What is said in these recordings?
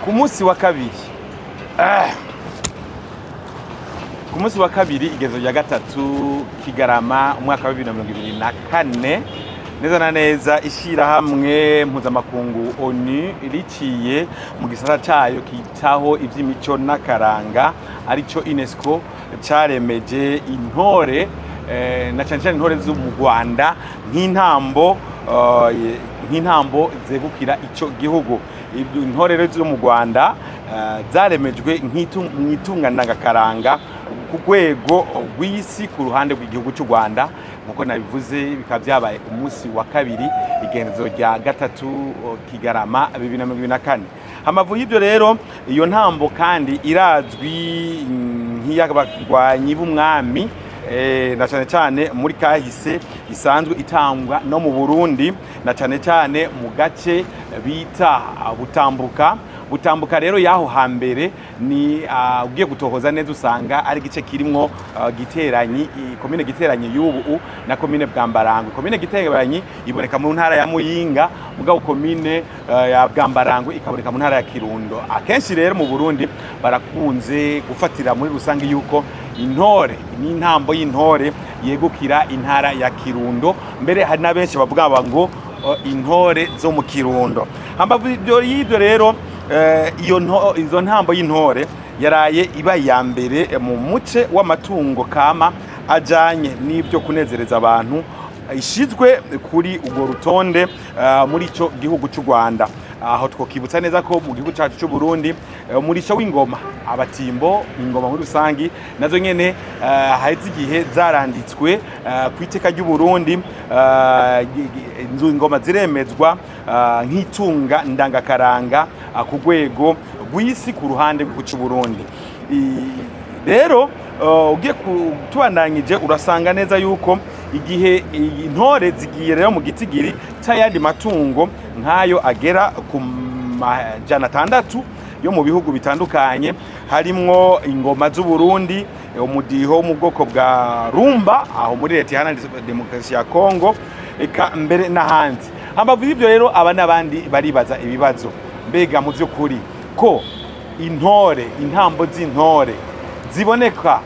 ku munsi wa kabiri ku munsi wa kabiri igezo rya gatatu Kigarama umwaka wa 2024 neza na neza ishirahamwe mpuzamakungu ONU riciye mu gisata cayo kitaho ivy'imico n'akaranga arico Unesco caremeje intore na cyane intore zo mu Rwanda nk'intambo zegukira ico gihugu. Intore rero zo mu Rwanda zaremejwe nk'itunganakaranga ku rwego rw'isi ku ruhande rw'igihugu cy'u Rwanda nkuko nabivuze bikaba byabaye ku munsi wa kabiri igenzo rya gatatu Kigarama 2024. Hamavu y'ibyo rero iyo ntambo kandi irazwi nk'iy'abagwanyi b'umwami na cyane cyane muri kahise isanzwe itangwa no mu Burundi na cyane cyane mu gace bita butambuka rero yaho hambere ni ugiye gutohoza neza usanga ari gice kirimwo giteranyi komine giteranyi y'ubu na komine Bwambarangwe. Komine giteranyi iboneka mu ntara ya Muyinga mugabo komine ya Bwambarangwe ikaboneka mu ntara ya Kirundo. Akenshi rero mu Burundi barakunze gufatira muri rusange yuko intore n'intambo y'intore yegukira intara ya Kirundo, mbere hari na benshi bavuga ngo intore zo mu Kirundo. Hambavu y'ibyo rero izo ntambo y'intore yaraye iba ya mbere mu muce w'amatungo kama ajanye n'ibyo kunezereza abantu ishizwe kuri ubwo rutonde muri ico gihugu cy'u Rwanda. Aho twokibutsa neza ko mu gihugu cyacu cy'u Burundi umurisho w'ingoma abatimbo ingoma muri rusangi nazo nyene haheze igihe zaranditswe ku iteka ry'u Burundi. Inzu ingoma ziremezwa nk'itunga ndangakaranga ku rwego rw'isi ku ruhande rw'u Burundi. Rero ugiye kutubandanyije urasanga neza yuko igihe intore zigiye rero mu gitigiri cy'ayandi matungo nk'ayo agera ku 600 yo mu bihugu bitandukanye harimwo ingoma z'u Burundi, umudiho mu bwoko bwa rumba aho muri leta iharanira demokarasi ya Kongo eka mbere n'ahandi. Hambavu y'ibyo rero aba n'abandi baribaza ibibazo, mbega mu by'ukuri ko intambo z'intore ziboneka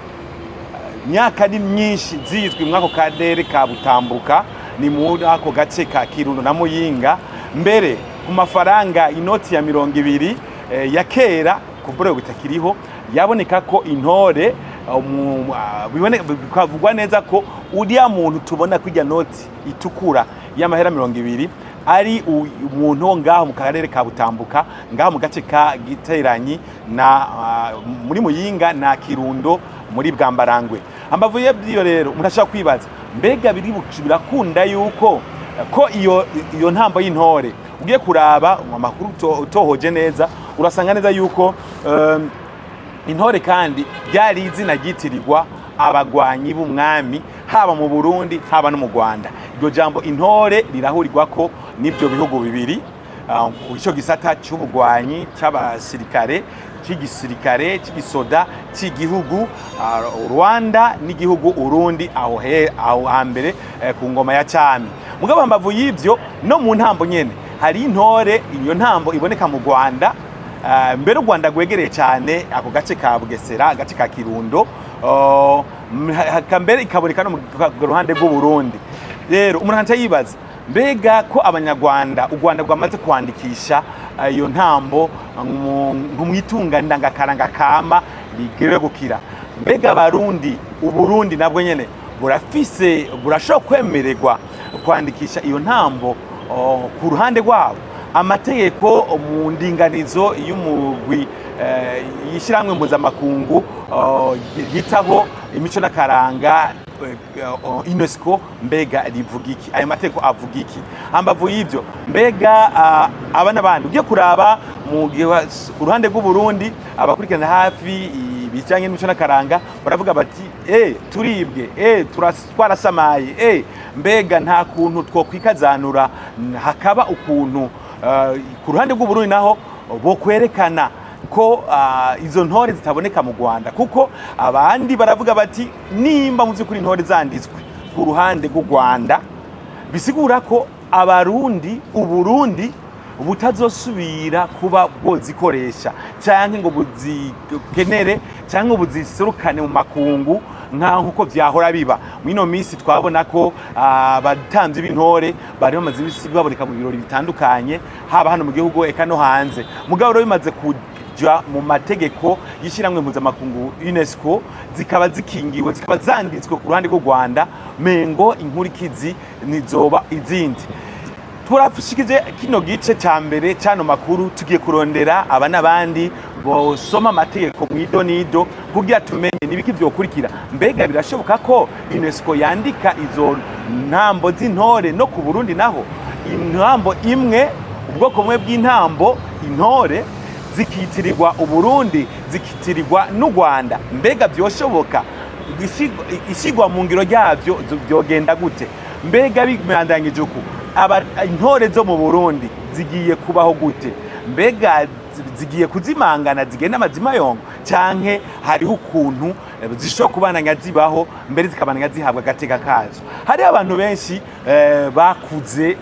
myaka ni myinshi zizwi mwako karere ka butambuka ni muri ako gace ka Kirundo na Muyinga, mbere ku mafaranga inoti ya 200 ya kera ku bure bitakiriho yaboneka ko intore bikavugwa neza ko uriya muntu tubona kw'ijya noti itukura y'amahera 200 ari umuntu ngaho mu karere ka butambuka ngaho mu gace ka giteranyi na muri Muyinga na Kirundo muri Bwambarangwe. Hambavu y'ibyo rero murashaka kwibaza mbega birakunda yuko ko iyo ntambo y'intore ugiye kuraba amakuru utohoje neza urasanga neza yuko intore kandi byari izina ryitirirwa abagwanyi b'umwami haba mu Burundi haba no mu Rwanda. Iryo jambo intore rirahurirwa ko n'ibyo bihugu bibiri ico gisata cy'ubugwanyi cy'abasirikare cy'igisirikare cy'igisoda cy'igihugu Rwanda n'igihugu Urundi aho hambere ku ngoma ya cyami. Mugabo hambavu y'ibyo no mu ntambo nyene hari intore, iyo ntambo iboneka mu Rwanda mbere u Rwanda gwegereye cyane ako gace ka Bugesera gace ka Kirundo mbere ikaboneka no mu ruhande rw'u Burundi. Rero umuntu yibaza mbega ko abanyarwanda u Rwanda rwamaze kwandikisha iyo ntambo nk'umwitunga ndangakaranga kama ligere gukira, mbega abarundi u Burundi nabwo nyene burashobora kwemererwa kwandikisha iyo ntambo ku ruhande rwabo. Amategeko mu ndinganizo y'umugwi yishiramwe mpuzamakungu yitaho imico n'akaranga Unesco mbega rivuga iki, ayo mategeko avuga iki? Hambavu y'ibyo mbega aba n'abandi ugiye kuraba ku ruhande rw'u Burundi abakurikirana hafi bijanye n'imico n'akaranga baravuga bati turibwe twarasamaye mbega nta kuntu twokwikazanura hakaba ukuntu ku ruhande rw'u Burundi naho bo kwerekana ko izo ntore zitaboneka mu Rwanda, kuko abandi baravuga bati nimba mu by'ukuri intore zanditswe ku ruhande rw'u Rwanda bisigura ko abarundi u Burundi butazosubira kuba bwozikoresha canke ngo buzikenere canke ngo buziserukane mu makungu nkuko vyahora biba. Mwino misi twabona ko abatamvyi b'intore bari bamaze imisi baboneka mu birori bitandukanye, haba hano mu gihugu eka no hanze. Mugabo rero bimaze kuja mu mategeko y'ishiramwe mpuzamakungu Unesco, zikaba zikingiwe, zikaba zanditswe ku ruhande rw'u Rwanda, mengo inkurikizi nizoba izindi. Turafishikije kino gice ca mbere cano makuru, tugiye kurondera aba n'abandi bosoma amategeko mwido nido kugira tumenye nibiki vyokurikira. Mbega birashoboka ko UNESCO yandika izo ntambo z'intore no ku Burundi naho intambo imwe, ubwoko bumwe bw'intambo intore zikitirirwa Uburundi, zikitirirwa n'u Rwanda? Mbega vyoshoboka? Ishigwa mu ngiro ryavyo vyogenda gute? Mbega bimandanyije uku intore zo mu Burundi zigiye kubaho gute? Mbega zigiye kuzimangana zigenda amazima yongo, canke hariho ukuntu zishobora kubananya zibaho mbere zikabananya zihabwa agateka kazo? Hari abantu benshi bakuze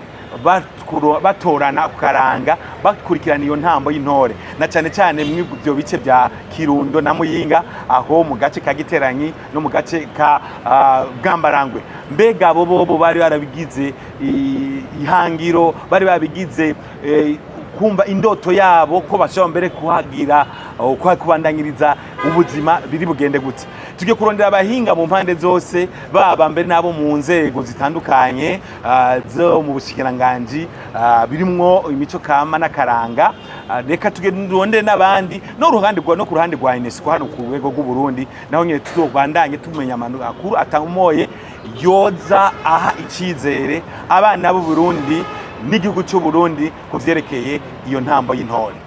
batorana kukaranga bakurikirana iyo ntambo y'intore, na cane cane mw'ivyo bice vya Kirundo na Muyinga, aho mu gace ka Giteranyi no mu gace ka Bwambarangwe. Mbega bobo bari barabigize ihangiro, bari babigize kumva indoto yabo ko bashobora mbere kuhagira kubandanyiriza ubuzima biri bugende gute? Tugiye kurondera abahinga mu mpande zose, baba mbere nabo mu nzego zitandukanye zo mu bushikiranganji birimwo imico kama n'akaranga. Reka tugende n'abandi no ku ruhande rwa UNESCO hano ku rwego rw'u Burundi, naho nyene tuzobandanye tumenya amakuru atamoye yoza aha icizere abana b'u Burundi n'igihugu cy'u Burundi ku vyerekeye iyo ntambo y'intore.